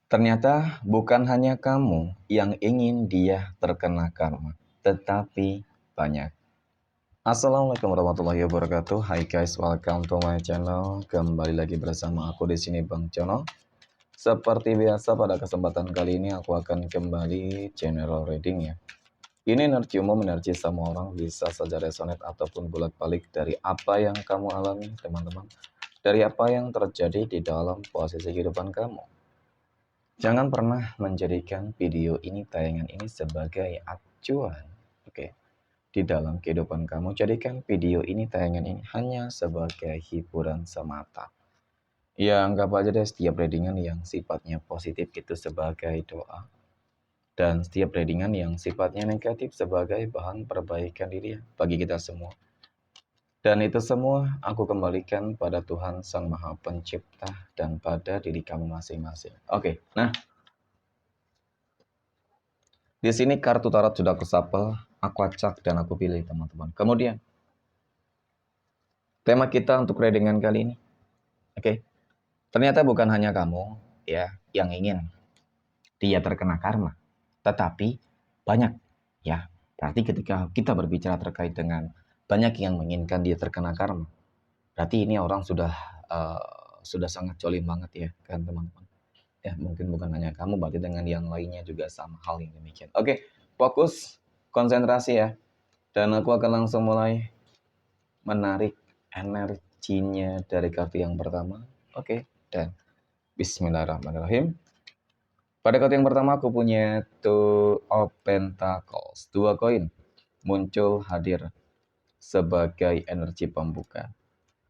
Ternyata bukan hanya kamu yang ingin dia terkena karma, tetapi banyak. Assalamualaikum warahmatullahi wabarakatuh. Hai guys, welcome to my channel. Kembali lagi bersama aku di sini Bang Jono. Seperti biasa pada kesempatan kali ini aku akan kembali general reading ya. Ini energi umum, energi semua orang, bisa saja resonate ataupun bolak-balik dari apa yang kamu alami teman-teman. Dari apa yang terjadi di dalam posisi kehidupan kamu. Jangan pernah menjadikan video ini, tayangan ini sebagai acuan, oke, di dalam kehidupan kamu. Jadikan video ini, tayangan ini hanya sebagai hiburan semata. Ya, anggap aja deh setiap readingan yang sifatnya positif itu sebagai doa. Dan setiap readingan yang sifatnya negatif sebagai bahan perbaikan diri bagi kita semua. Dan itu semua aku kembalikan pada Tuhan Sang Maha Pencipta dan pada diri kamu masing-masing. Oke, nah. Di sini kartu tarot sudah aku shuffle, aku acak dan aku pilih teman-teman. Kemudian tema kita untuk readingan kali ini. Oke. Ternyata bukan hanya kamu ya yang ingin dia terkena karma, tetapi banyak ya. Berarti ketika kita berbicara terkait dengan banyak yang menginginkan dia terkena karma, berarti ini orang sudah sangat jolim banget ya kan teman-teman. Ya mungkin bukan hanya kamu, berarti dengan yang lainnya juga sama hal yang demikian. Oke, fokus, konsentrasi ya. Dan aku akan langsung mulai menarik energinya dari kartu yang pertama. Oke, dan bismillahirrahmanirrahim. Pada kartu yang pertama aku punya Two of Pentacles, 2 koin muncul hadir sebagai energi pembuka.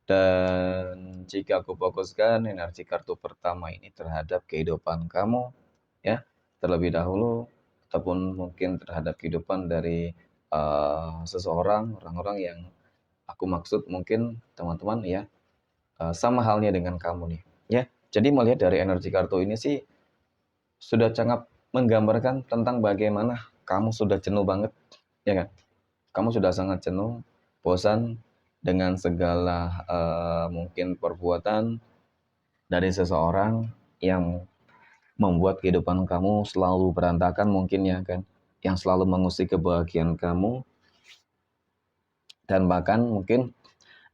Dan jika aku fokuskan energi kartu pertama ini terhadap kehidupan kamu ya, terlebih dahulu, ataupun mungkin terhadap kehidupan dari seseorang, orang-orang yang aku maksud mungkin teman-teman ya, sama halnya dengan kamu nih ya. Jadi melihat dari energi kartu ini sih sudah sangat menggambarkan tentang bagaimana kamu sudah jenuh banget ya kan. Kamu sudah sangat jenuh, bosan dengan segala mungkin perbuatan dari seseorang yang membuat kehidupan kamu selalu berantakan mungkin ya kan, yang selalu mengusik kebahagiaan kamu, dan bahkan mungkin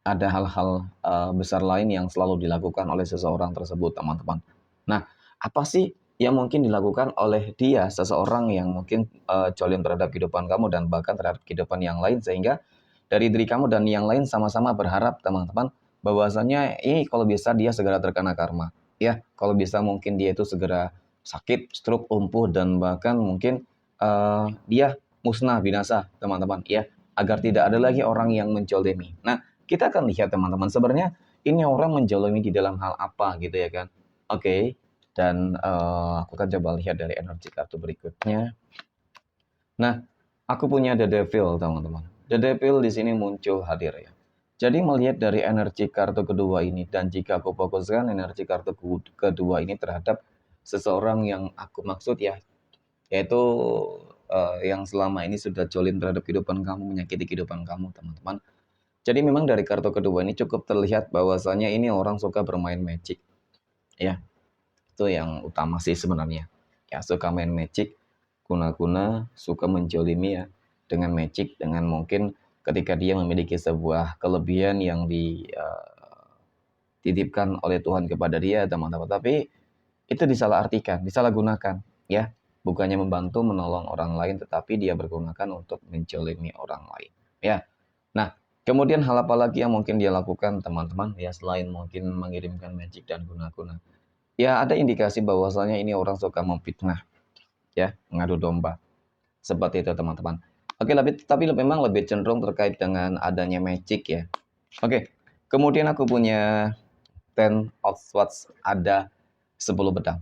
ada hal-hal besar lain yang selalu dilakukan oleh seseorang tersebut teman-teman. Nah, apa sih yang mungkin dilakukan oleh dia, seseorang yang mungkin jolim terhadap kehidupan kamu dan bahkan terhadap kehidupan yang lain, sehingga dari diri kamu dan yang lain sama-sama berharap teman-teman bahwasanya kalau bisa dia segera terkena karma ya, kalau bisa mungkin dia itu segera sakit, stroke, lumpuh, dan bahkan mungkin dia musnah binasa teman-teman ya, agar tidak ada lagi orang yang menjolimi. Nah, kita akan lihat teman-teman sebenarnya ini orang menjolimi di dalam hal apa gitu ya kan. Oke, dan aku akan coba lihat dari energi kartu berikutnya. Nah, aku punya The Devil teman-teman. The Devil di sini muncul hadir ya. Jadi melihat dari energi kartu kedua ini, dan jika aku fokuskan energi kartu kedua ini terhadap seseorang yang aku maksud ya, yaitu yang selama ini sudah jolim terhadap kehidupan kamu, menyakiti kehidupan kamu teman-teman. Jadi memang dari kartu kedua ini cukup terlihat bahwasanya ini orang suka bermain magic ya. Itu yang utama sih sebenarnya. Ya, suka main magic, guna-guna, suka menjolimi ya dengan magic, dengan mungkin ketika dia memiliki sebuah kelebihan yang dititipkan oleh Tuhan kepada dia teman-teman. Tapi itu disalahartikan, disalahgunakan ya. Bukannya membantu menolong orang lain, tetapi dia bergunakan untuk menjolimi orang lain ya. Nah, kemudian hal apa lagi yang mungkin dia lakukan teman-teman ya, selain mungkin mengirimkan magic dan guna-guna. Ya, ada indikasi bahwasanya ini orang suka memfitnah ya, mengadu domba. Seperti itu teman-teman. Oke, tapi memang lebih cenderung terkait dengan adanya magic ya. Oke, kemudian aku punya Ten of Swords, ada 10 pedang.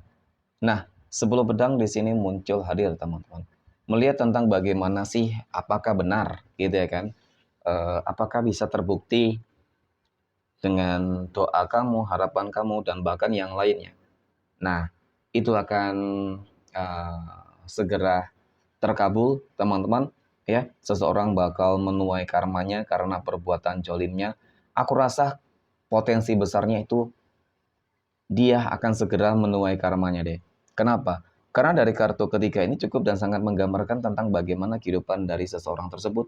Nah, 10 pedang di sini muncul hadir teman-teman. Melihat tentang bagaimana sih, apakah benar gitu ya kan. Apakah bisa terbukti dengan doa kamu, harapan kamu, dan bahkan yang lainnya. Nah, itu akan segera terkabul, teman-teman. Ya, seseorang bakal menuai karmanya karena perbuatan jolimnya. Aku rasa potensi besarnya itu dia akan segera menuai karmanya deh. Kenapa? Karena dari kartu ketiga ini cukup dan sangat menggambarkan tentang bagaimana kehidupan dari seseorang tersebut,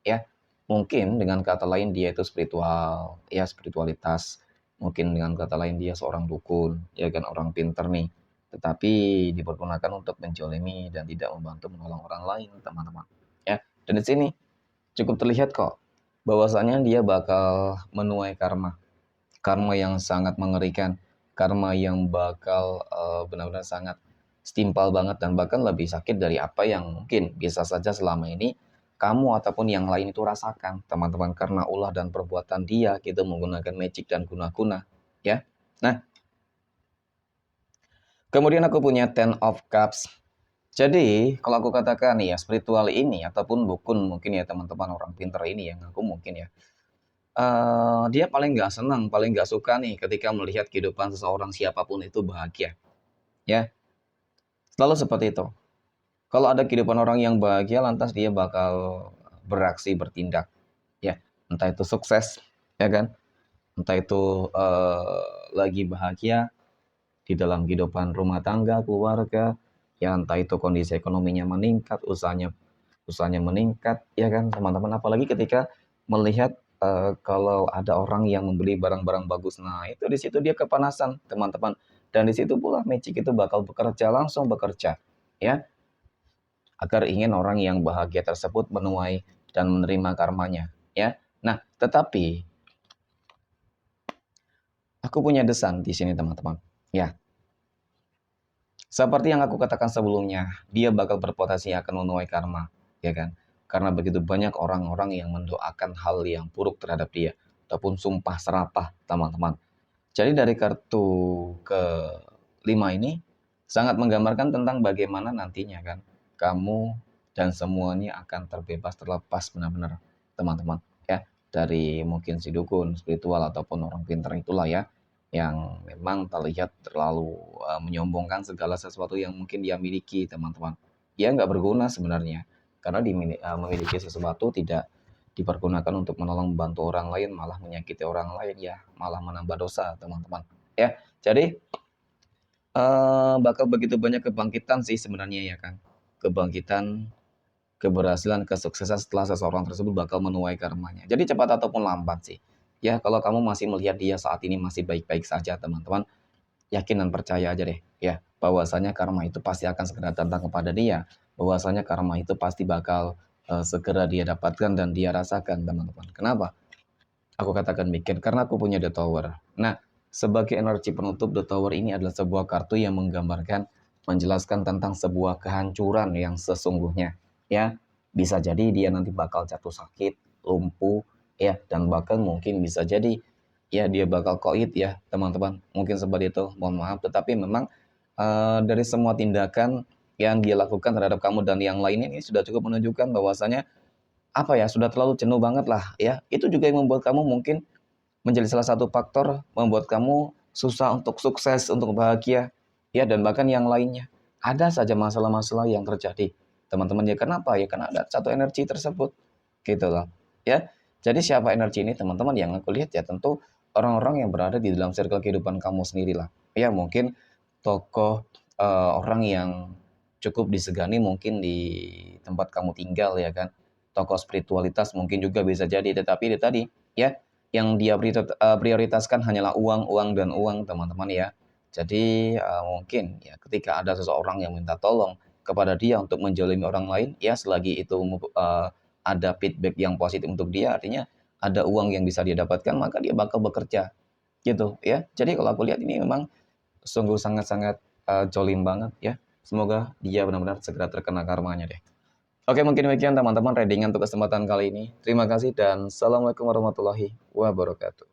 ya. Mungkin dengan kata lain dia itu spiritual, ya spiritualitas. Mungkin dengan kata lain dia seorang dukun, ya kan orang pinter nih. Tetapi dipergunakan untuk menzolimi dan tidak membantu menolong orang lain, teman-teman. Ya, dan di sini cukup terlihat kok bahwasanya dia bakal menuai karma. Karma yang sangat mengerikan, karma yang bakal benar-benar sangat setimpal banget dan bahkan lebih sakit dari apa yang mungkin bisa saja selama ini kamu ataupun yang lain itu rasakan, teman-teman, karena ulah dan perbuatan dia gitu menggunakan magic dan guna-guna, ya. Nah, kemudian aku punya Ten of Cups. Jadi, kalau aku katakan nih ya, spiritual ini ataupun dukun mungkin ya teman-teman orang pinter ini yang aku mungkin ya, dia paling nggak senang, paling nggak suka nih ketika melihat kehidupan seseorang siapapun itu bahagia, ya. Selalu seperti itu. Kalau ada kehidupan orang yang bahagia, lantas dia bakal beraksi, bertindak, ya. Entah itu sukses, ya kan? Entah itu lagi bahagia di dalam kehidupan rumah tangga, keluarga, ya entah itu kondisi ekonominya meningkat, usahanya meningkat, ya kan teman-teman. Apalagi ketika melihat kalau ada orang yang membeli barang-barang bagus, nah itu di situ dia kepanasan, teman-teman. Dan di situ pula magic itu bakal bekerja, langsung bekerja, ya, agar ingin orang yang bahagia tersebut menuai dan menerima karmanya, ya. Nah, tetapi aku punya desan di sini, teman-teman. Ya, seperti yang aku katakan sebelumnya, dia bakal berpotensi akan menuai karma, ya kan? Karena begitu banyak orang-orang yang mendoakan hal yang buruk terhadap dia, ataupun sumpah serapah, teman-teman. Jadi dari kartu ke-5 ini sangat menggambarkan tentang bagaimana nantinya kan kamu dan semuanya akan terbebas terlepas benar-benar, teman-teman, ya, dari mungkin si dukun, spiritual ataupun orang pintar itulah ya, yang memang terlihat terlalu menyombongkan segala sesuatu yang mungkin dia miliki, teman-teman. Dia nggak berguna sebenarnya, karena memiliki sesuatu tidak dipergunakan untuk menolong membantu orang lain, malah menyakiti orang lain, ya malah menambah dosa, teman-teman. Ya, jadi bakal begitu banyak kebangkitan sih sebenarnya ya kan. Kebangkitan, keberhasilan, kesuksesan setelah seseorang tersebut bakal menuai karmanya. Jadi cepat ataupun lambat sih. Ya, kalau kamu masih melihat dia saat ini masih baik-baik saja, teman-teman, yakin dan percaya aja deh, ya, bahwasanya karma itu pasti akan segera datang kepada dia, bahwasanya karma itu pasti bakal segera dia dapatkan dan dia rasakan, teman-teman. Kenapa? Aku katakan demikian karena aku punya The Tower. Nah, sebagai energi penutup, The Tower ini adalah sebuah kartu yang menggambarkan, menjelaskan tentang sebuah kehancuran yang sesungguhnya. Ya, bisa jadi dia nanti bakal jatuh sakit, lumpuh, ya, dan bahkan mungkin bisa jadi ya dia bakal koit ya, teman-teman. Mungkin seperti itu, mohon maaf. Tetapi memang dari semua tindakan yang dia lakukan terhadap kamu dan yang lainnya ini sudah cukup menunjukkan bahwasanya apa ya, sudah terlalu jenuh banget lah ya. Itu juga yang membuat kamu mungkin menjadi salah satu faktor membuat kamu susah untuk sukses, untuk bahagia, ya dan bahkan yang lainnya. Ada saja masalah-masalah yang terjadi, teman-teman ya. Kenapa? Ya karena ada satu energi tersebut, gitu loh. Ya, jadi siapa energi ini teman-teman yang aku lihat ya tentu orang-orang yang berada di dalam circle kehidupan kamu sendirilah. Ya mungkin tokoh orang yang cukup disegani mungkin di tempat kamu tinggal ya kan. Tokoh spiritualitas mungkin juga bisa jadi, tetapi itu tadi ya yang dia prioritaskan hanyalah uang, uang, dan uang, teman-teman ya. Jadi mungkin ya ketika ada seseorang yang minta tolong kepada dia untuk menzalimi orang lain, ya selagi itu ada feedback yang positif untuk dia, artinya ada uang yang bisa dia dapatkan, maka dia bakal bekerja gitu ya. Jadi kalau aku lihat ini memang sungguh sangat-sangat jolim banget ya. Semoga dia benar-benar segera terkena karmanya deh. Oke, mungkin demikian teman-teman readingan untuk kesempatan kali ini. Terima kasih dan assalamualaikum warahmatullahi wabarakatuh.